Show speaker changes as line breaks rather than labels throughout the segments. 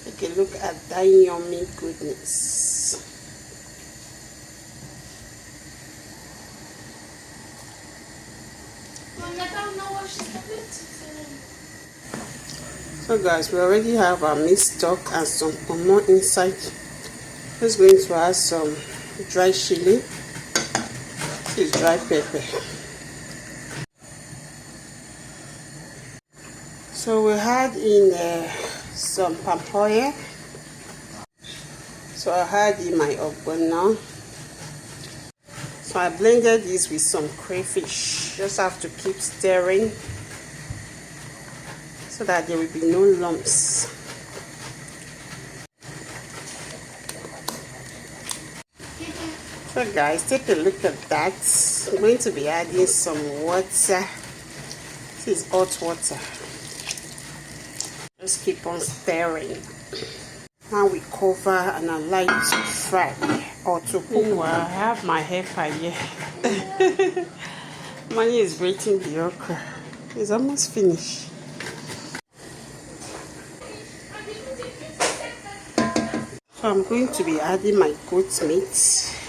Take a look at that yummy goodness. So guys, we already have our meat stock and some more inside. Just going to add some dry chili. This is dry pepper. So we had in some palm oil. So I had in my ogbono. So I blended this with some crayfish. Just have to keep stirring so that there will be no lumps. So guys, take a look at that. I'm going to be adding some water. This is hot water. Just keep on stirring. Now we cover and allow it to fry or to cook. Meanwhile, I have my hair pie here. Money is grating the okra. It's almost finished. So I'm going to be adding my goat meat. So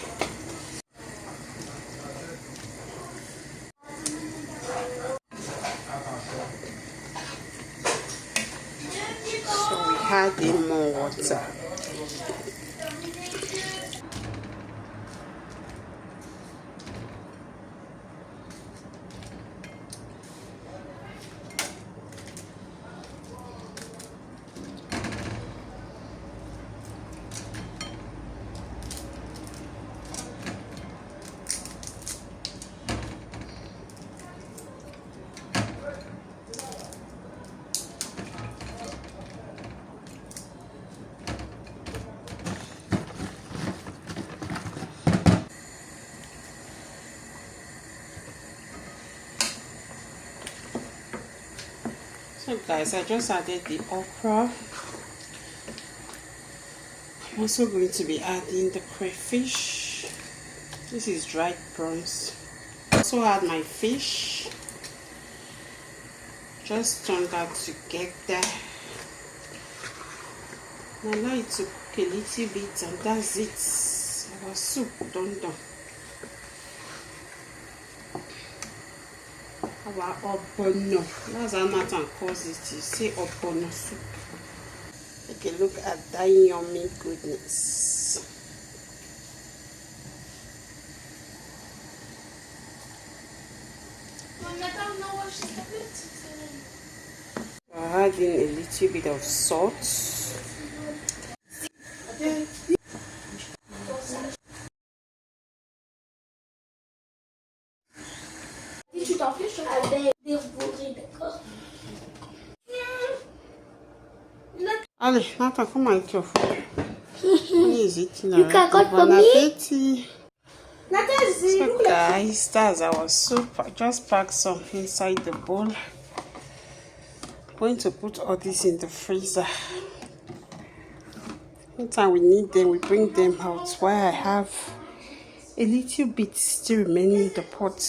we add in more water. So guys, I just added the okra. I'm also going to be adding the crayfish. This is dried prawns. Also add my fish. Just turn that together. And allow it to cook a little bit, and that's it. Our soup done. Our ogbono. That's how Nathan calls it. You say ogbono soup. Take a look at that yummy goodness. We're adding a little bit of salt. Allez, Nathan, come and eat your food. Is it you can cut for me. So guys, that's our soup. I just packed some inside the bowl. I'm going to put all this in the freezer. Anytime we need them, we bring them out. While I have a little bit still remaining in the pot.